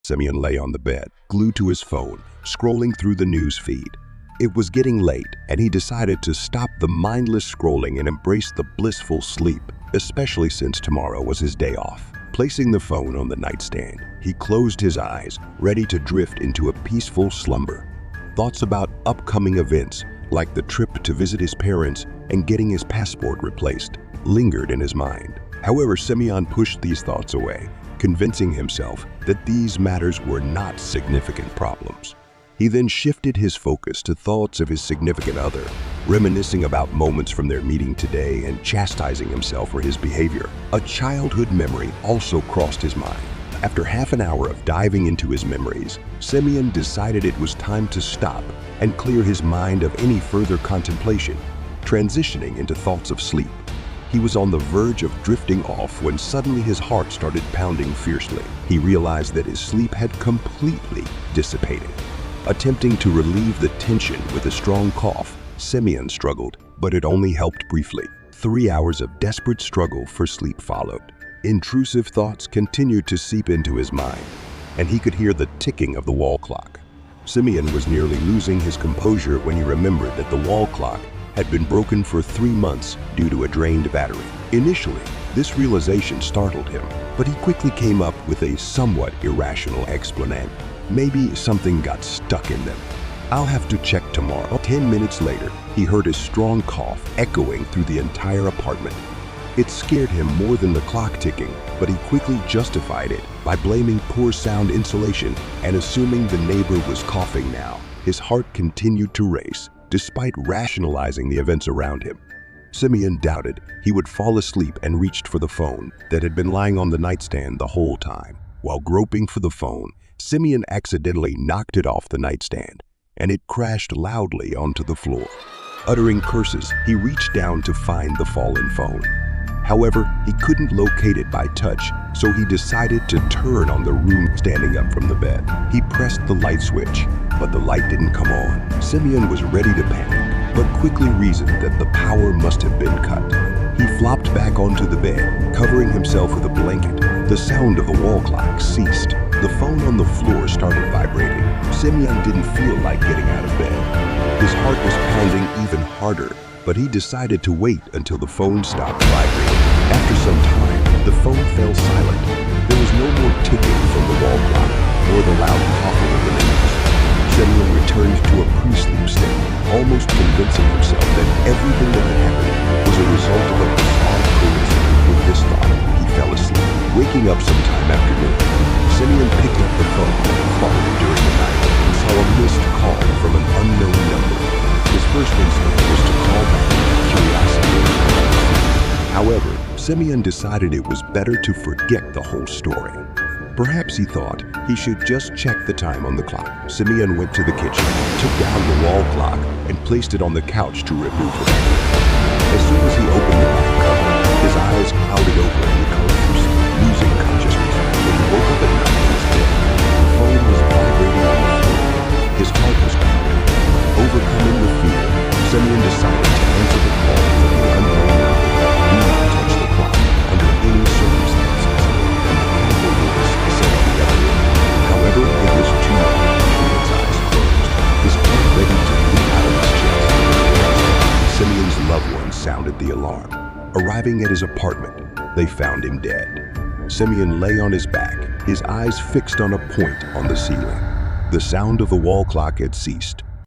Semyon lay on the bed, glued to his phone, scrolling through the news feed. It was getting late, and he decided to stop the mindless scrolling and embrace the blissful sleep, especially since tomorrow was his day off. Placing the phone on the nightstand, he closed his eyes, ready to drift into a peaceful slumber. Thoughts about upcoming events, like the trip to visit his parents and getting his passport replaced, lingered in his mind. However, Semyon pushed these thoughts away, convincing himself that these matters were not significant problems. He then shifted his focus to thoughts of his significant other, reminiscing about moments from their meeting today and chastising himself for his behavior. A childhood memory also crossed his mind. After half an hour of diving into his memories, Semyon decided it was time to stop and clear his mind of any further contemplation, transitioning into thoughts of sleep. He was on the verge of drifting off when suddenly his heart started pounding fiercely. He realized that his sleep had completely dissipated. Attempting to relieve the tension with a strong cough, Semyon struggled, but it only helped briefly. 3 hours of desperate struggle for sleep followed. Intrusive thoughts continued to seep into his mind, and he could hear the ticking of the wall clock. Semyon was nearly losing his composure when he remembered that the wall clock had been broken for 3 months due to a drained battery. Initially, this realization startled him, but he quickly came up with a somewhat irrational explanation. Maybe something got stuck in them. I'll have to check tomorrow. 10 minutes later, he heard a strong cough echoing through the entire apartment. It scared him more than the clock ticking, but he quickly justified it by blaming poor sound insulation and assuming the neighbor was coughing now. His heart continued to race, despite rationalizing the events around him. Semyon doubted he would fall asleep and reached for the phone that had been lying on the nightstand the whole time. While groping for the phone, Semyon accidentally knocked it off the nightstand, and it crashed loudly onto the floor. Uttering curses, he reached down to find the fallen phone. However, he couldn't locate it by touch, so he decided to turn on the room standing up from the bed. He pressed the light switch, but the light didn't come on. Semyon was ready to panic, but quickly reasoned that the power must have been cut. He flopped back onto the bed, covering himself with a blanket. The sound of the wall clock ceased. The phone on the floor started vibrating. Semyon didn't feel like getting out of bed. His heart was pounding even harder, but he decided to wait until the phone stopped vibrating. After some time, the phone fell silent. There was no more ticking from the wall clock, nor the loud coughing of the neighbors. Semyon returned to a pre-sleep state, almost convincing himself that everything that had happened was a result of a bizarre coincidence. With this thought, he fell asleep. Waking up sometime after noon, Semyon picked up the phone that had fallen during the night and saw a missed call from an unknown number. His first instinct was to call back out of curiosity. However, Semyon decided it was better to forget the whole story. Perhaps he thought he should just check the time on the clock. Semyon went to the kitchen, took down the wall clock, and placed it on the couch to remove the battery. As soon as he opened the back cover, his eyes clouded over and he collapsed, losing consciousness. When he woke up at night in his bed, the phone was vibrating on the floor. His heart was pounding. Overcoming the fear, Semyon decided to answer the call from the unknown number. Do not touch the clock under any circumstances, and the chemical voice said on the other end. However, it was too late. Semyon's eyes closed, his heart ready to leap out of his chest. Semyon's loved ones sounded the alarm. Arriving at his apartment, they found him dead. Semyon lay on his back, his eyes fixed on a point on the ceiling. The sound of the wall clock had ceased,